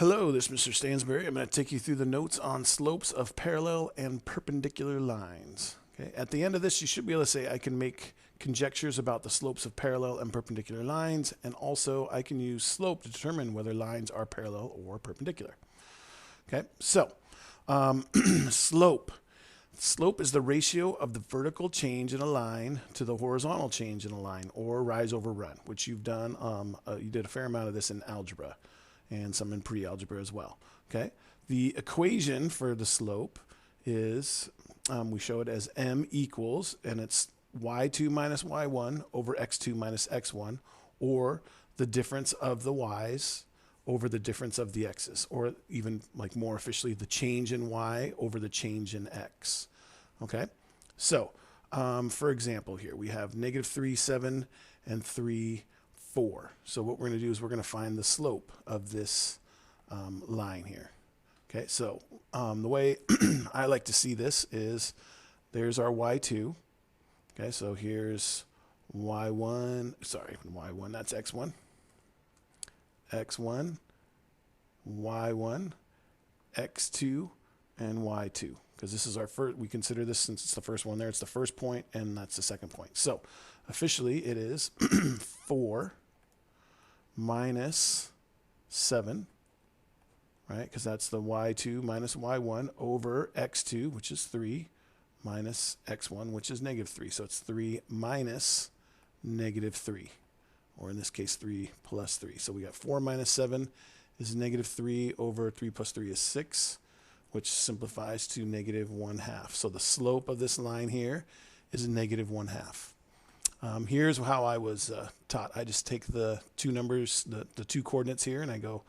Hello, this is Mr. Stansbury. I'm going to take you through the notes on slopes of parallel and perpendicular lines. Okay. At the end of this, you should be able to say I can make conjectures about the slopes of parallel and perpendicular lines, and also I can use slope to determine whether lines are parallel or perpendicular. Okay, so slope. Slope is the ratio of the vertical change in a line to the horizontal change in a line, or rise over run, which you've done. You did a fair amount of this in algebra and some in pre-algebra as well. Okay, the equation for the slope is, we show it as m equals, and it's y2 minus y1 over x2 minus x1, or the difference of the y's over the difference of the x's, or even like more officially, the change in y over the change in x. Okay, so for example here, we have negative 3, 7, and 3, 4. So what we're going to do is we're going to find the slope of this line here. Okay, so the way I like to see this is there's our y2. Okay, so here's y1, sorry, y1, that's x1. x1, y1, x2, and y2. Because this is our first, we consider this, since it's the first one there, it's the first point, and that's the second point. So officially it is 4 minus 7, right? Because that's the y2 minus y1 over x2, which is 3, minus x1, which is negative 3. So it's 3 minus negative 3, or in this case 3 plus 3. So we got 4 minus 7 is negative 3 over 3 plus 3 is 6, which simplifies to negative 1/2. So the slope of this line here is negative 1/2. Here's how I was taught. I just take the two numbers, the two coordinates here, and I go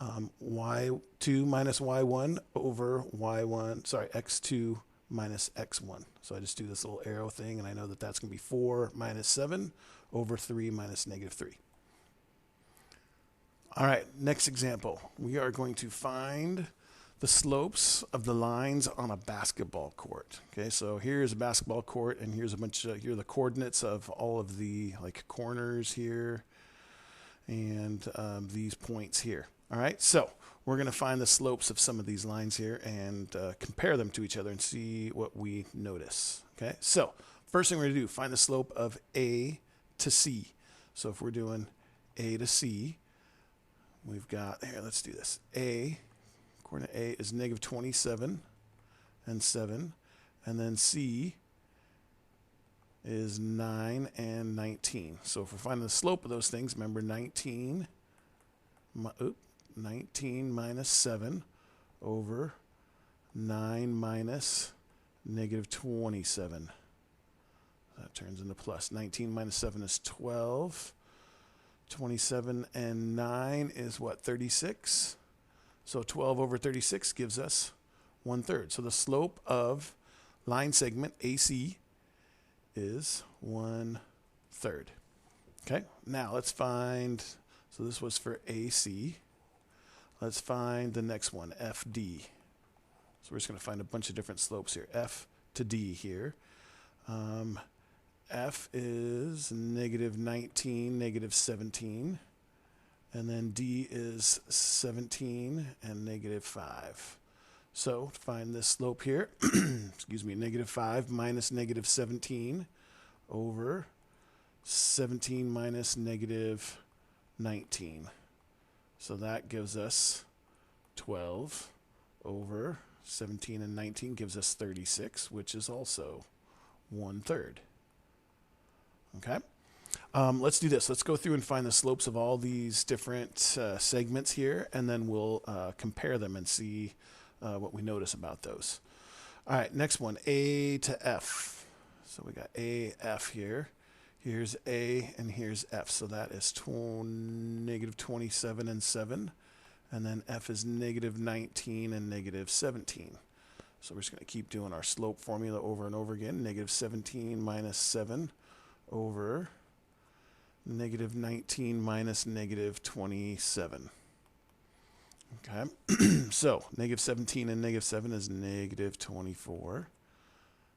y2 minus y1 over x2 minus x1. So I just do this little arrow thing, and I know that that's going to be 4 minus 7 over 3 minus negative 3. All right, next example. We are going to find the slopes of the lines on a basketball court. Okay, so here's a basketball court, and here's a bunch of, here are the coordinates of all of the like corners here, and these points here. All right, so we're going to find the slopes of some of these lines here and compare them to each other and see what we notice. Okay, so first thing we're going to do, find the slope of A to C. So if we're doing A to C, we've got, here, let's do this. Coordinate A is negative 27 and 7, and then C is 9 and 19. So if we're finding the slope of those things, remember 19 minus 7 over 9 minus negative 27. That turns into plus. 19 minus 7 is 12. 27 and 9 is what, 36? So 12 over 36 gives us 1/3. So the slope of line segment AC is 1/3. Okay, now let's find, so this was for AC. Let's find the next one, FD. So we're just going to find a bunch of different slopes here. F to D here. F is negative 19, negative 17. And then D is 17 and negative 5. So to find this slope here, excuse me, negative 5 minus negative 17 over 17 minus negative 19. So that gives us 12 over 17 and 19 gives us 36, which is also 1/3. Okay. Let's do this. Let's go through and find the slopes of all these different segments here, and then we'll compare them and see what we notice about those. All right, next one, A to F. So we got A, F here. Here's A, and here's F. So that is negative 27 and 7. And then F is negative 19 and negative 17. So we're just going to keep doing our slope formula over and over again. Negative 17 minus 7 over negative 19 minus negative 27. Okay, so negative 17 and negative 7 is negative 24.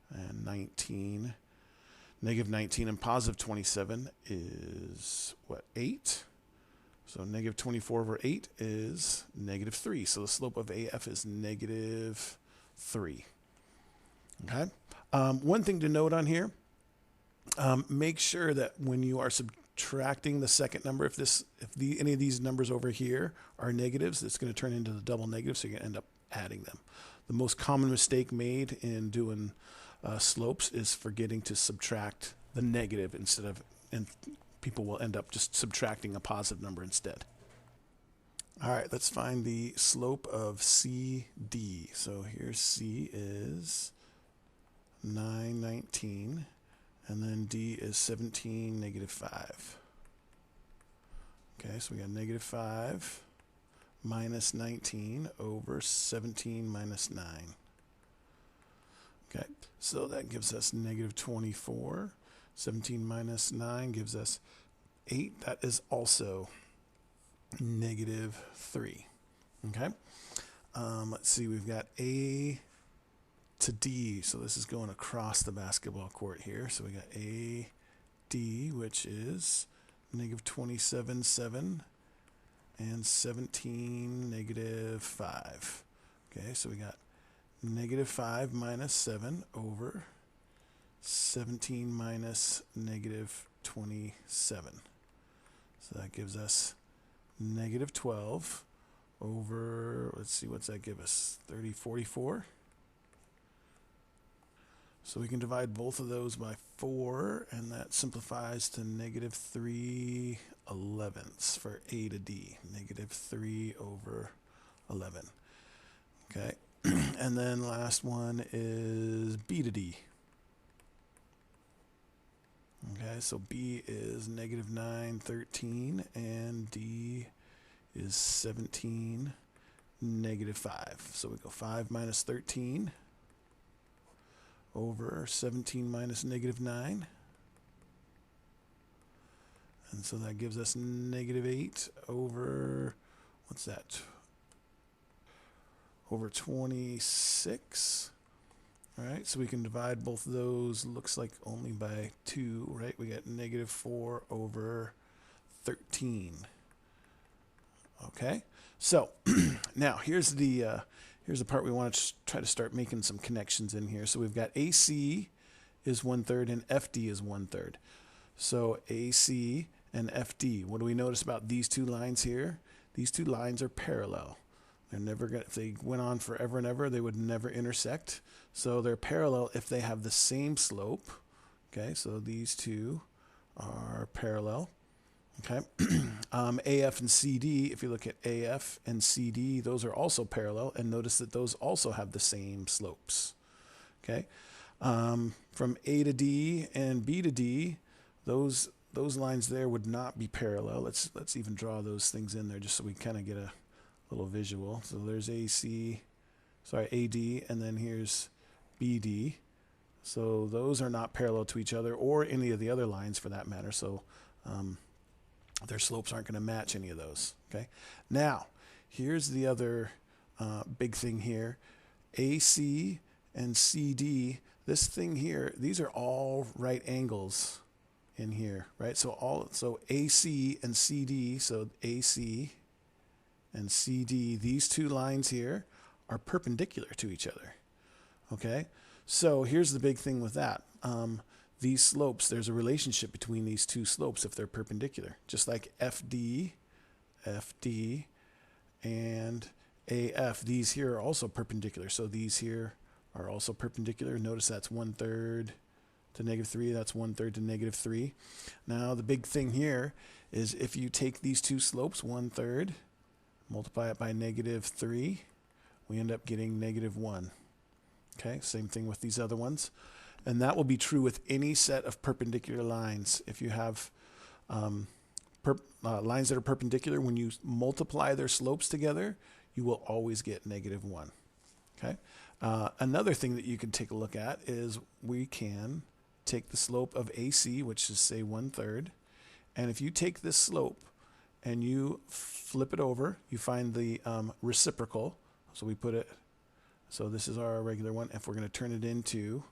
And negative 19 and positive 27 is what, 8? So negative 24 over 8 is negative 3. So the slope of AF is negative 3. Okay. One thing to note on here, make sure that when you are subtracting the second number, if any of these numbers over here are negatives, it's going to turn into the double negative, so you're going to end up adding them. The most common mistake made in doing slopes is forgetting to subtract the negative and people will end up just subtracting a positive number instead. All right, let's find the slope of CD. So here's C is 919, and then D is 17, negative 5. Okay, so we got negative 5 minus 19 over 17 minus 9. Okay, so that gives us negative 24. 17 minus 9 gives us 8. That is also negative 3. Okay, let's see, we've got A to D, so this is going across the basketball court here. So we got A, D, which is negative 27, 7, and 17, negative 5. Okay, so we got negative 5 minus 7 over 17 minus negative 27. So that gives us negative 12 over, let's see, what's that give us? 30, 44. So we can divide both of those by 4, and that simplifies to negative 3 elevenths for A to D. Negative 3 over 11. Okay, and then last one is B to D. Okay, so B is negative 9, 13, and D is 17, negative 5. So we go 5 minus 13 over 17 minus negative 9. And so that gives us negative 8 over, what's that? Over 26. All right, so we can divide both of those, looks like only by 2, right? We got negative 4 over 13. Okay, so now here's the part we want to try to start making some connections in here. So we've got AC is 1/3 and FD is 1/3. So AC and FD, what do we notice about these two lines here? These two lines are parallel. They're never going to, if they went on forever and ever, they would never intersect. So they're parallel if they have the same slope. Okay, so these two are parallel. Okay, AF and CD, if you look at AF and CD, those are also parallel, and notice that those also have the same slopes. Okay, from A to D and B to D, those lines there would not be parallel. Let's even draw those things in there just so we kind of get a little visual. So there's AD, and then here's BD. So those are not parallel to each other or any of the other lines for that matter. So their slopes aren't going to match any of those. Okay. Now, here's the other big thing here. AC and CD, this thing here, these are all right angles in here, right? So AC and CD, so AC and CD, these two lines here are perpendicular to each other. Okay, so here's the big thing with that. These slopes, there's a relationship between these two slopes if they're perpendicular. Just like FD, and AF, these here are also perpendicular. So these here are also perpendicular. Notice that's 1/3 to negative 3. That's 1/3 to negative 3. Now the big thing here is if you take these two slopes, 1/3, multiply it by negative 3, we end up getting negative 1. Okay, same thing with these other ones. And that will be true with any set of perpendicular lines. If you have lines that are perpendicular, when you multiply their slopes together, you will always get negative 1. Okay. Another thing that you can take a look at is we can take the slope of AC, which is say 1/3, and if you take this slope and you flip it over, you find the reciprocal. So we put it, so this is our regular one. If we're going to turn it into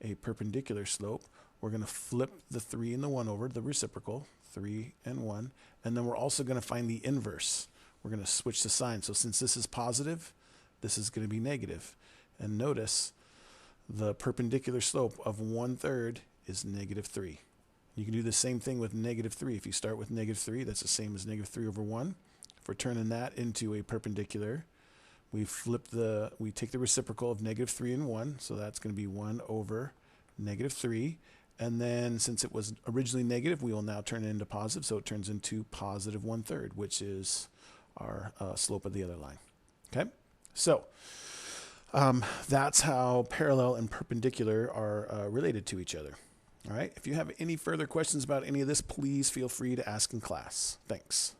a perpendicular slope, we're going to flip the 3 and the 1 over, the reciprocal. 3 and 1. And then we're also going to find the inverse. We're going to switch the sign. So since this is positive, this is going to be negative. And notice the perpendicular slope of 1/3 is -3. You can do the same thing with -3. If you start with -3, that's the same as -3 over 1. If we're turning that into a perpendicular, we take the reciprocal of -3 and 1, so that's going to be 1 over -3. And then since it was originally negative, we will now turn it into positive, so it turns into positive 1/3, which is our slope of the other line. Okay, so that's how parallel and perpendicular are related to each other. All right, if you have any further questions about any of this, please feel free to ask in class. Thanks.